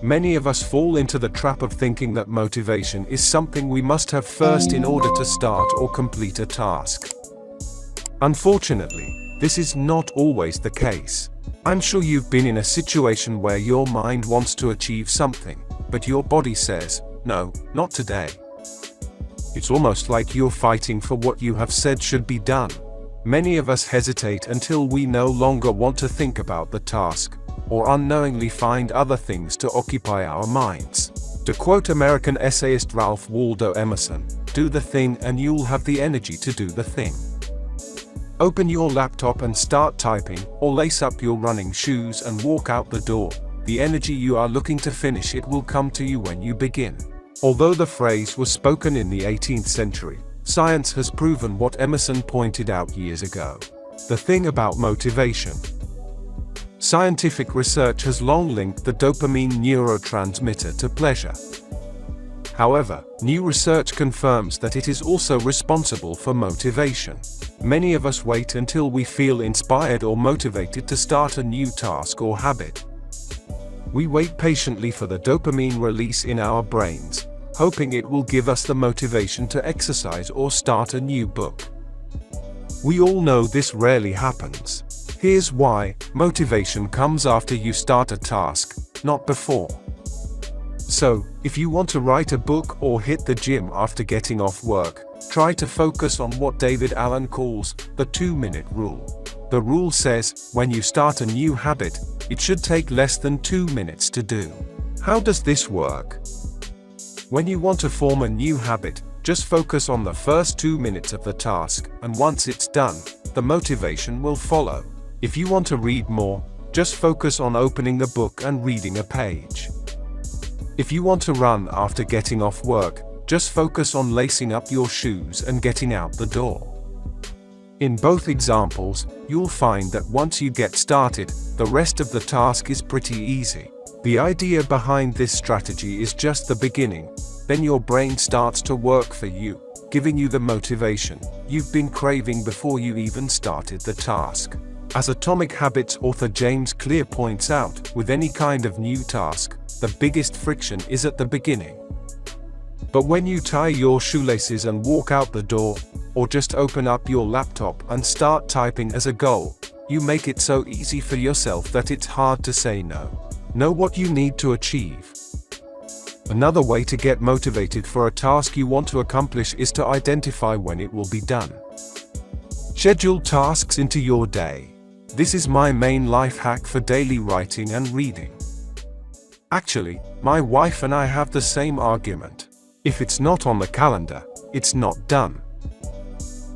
Many of us fall into the trap of thinking that motivation is something we must have first in order to start or complete a task. Unfortunately, this is not always the case. I'm sure you've been in a situation where your mind wants to achieve something, but your body says, no, not today. It's almost like you're fighting for what you have said should be done. Many of us hesitate until we no longer want to think about the task, or unknowingly find other things to occupy our minds. To quote American essayist Ralph Waldo Emerson, do the thing and you'll have the energy to do the thing. Open your laptop and start typing, or lace up your running shoes and walk out the door. The energy you are looking to finish it will come to you when you begin. Although the phrase was spoken in the 18th century, science has proven what Emerson pointed out years ago. The thing about motivation. Scientific research has long linked the dopamine neurotransmitter to pleasure. However, new research confirms that it is also responsible for motivation. Many of us wait until we feel inspired or motivated to start a new task or habit. We wait patiently for the dopamine release in our brains, hoping it will give us the motivation to exercise or start a new book. We all know this rarely happens. Here's why: motivation comes after you start a task, not before. So, if you want to write a book or hit the gym after getting off work, try to focus on what David Allen calls the 2-minute rule. The rule says, when you start a new habit, it should take less than 2 minutes to do. How does this work? When you want to form a new habit, just focus on the first 2 minutes of the task, and once it's done, the motivation will follow. If you want to read more, just focus on opening the book and reading a page. If you want to run after getting off work, just focus on lacing up your shoes and getting out the door. In both examples, you'll find that once you get started, the rest of the task is pretty easy. The idea behind this strategy is just the beginning, then your brain starts to work for you, giving you the motivation you've been craving before you even started the task. As Atomic Habits author James Clear points out, with any kind of new task, the biggest friction is at the beginning. But when you tie your shoelaces and walk out the door, or just open up your laptop and start typing as a goal, you make it so easy for yourself that it's hard to say no. Know what you need to achieve. Another way to get motivated for a task you want to accomplish is to identify when it will be done. Schedule tasks into your day. This is my main life hack for daily writing and reading. Actually, my wife and I have the same argument. If it's not on the calendar, it's not done.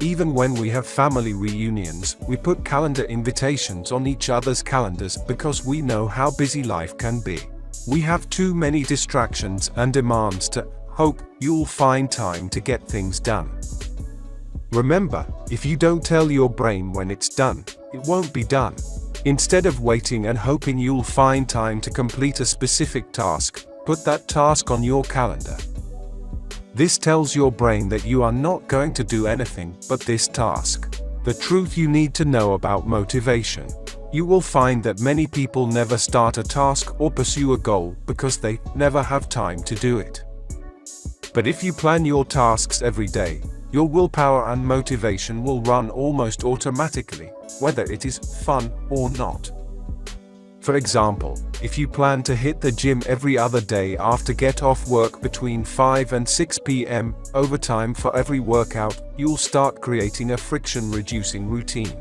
Even when we have family reunions, we put calendar invitations on each other's calendars because we know how busy life can be. We have too many distractions and demands to hope you'll find time to get things done. Remember, if you don't tell your brain when it's done, it won't be done. Instead of waiting and hoping you'll find time to complete a specific task, put that task on your calendar. This tells your brain that you are not going to do anything but this task. The truth you need to know about motivation. You will find that many people never start a task or pursue a goal because they never have time to do it. But if you plan your tasks every day, your willpower and motivation will run almost automatically, whether it is fun or not. For example, if you plan to hit the gym every other day after get off work between 5 and 6 p.m., over time for every workout, you'll start creating a friction-reducing routine.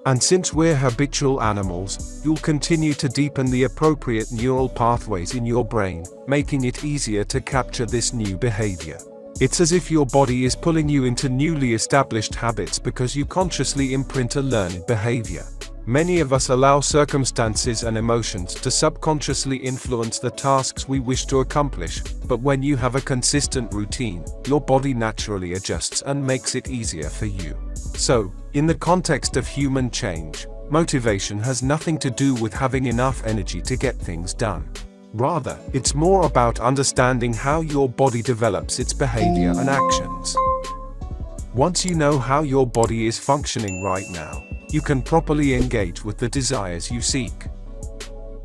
And since we're habitual animals, you'll continue to deepen the appropriate neural pathways in your brain, making it easier to capture this new behavior. It's as if your body is pulling you into newly established habits because you consciously imprint a learned behavior. Many of us allow circumstances and emotions to subconsciously influence the tasks we wish to accomplish, but when you have a consistent routine, your body naturally adjusts and makes it easier for you. So, in the context of human change, motivation has nothing to do with having enough energy to get things done. Rather, it's more about understanding how your body develops its behavior and actions. Once you know how your body is functioning right now, you can properly engage with the desires you seek.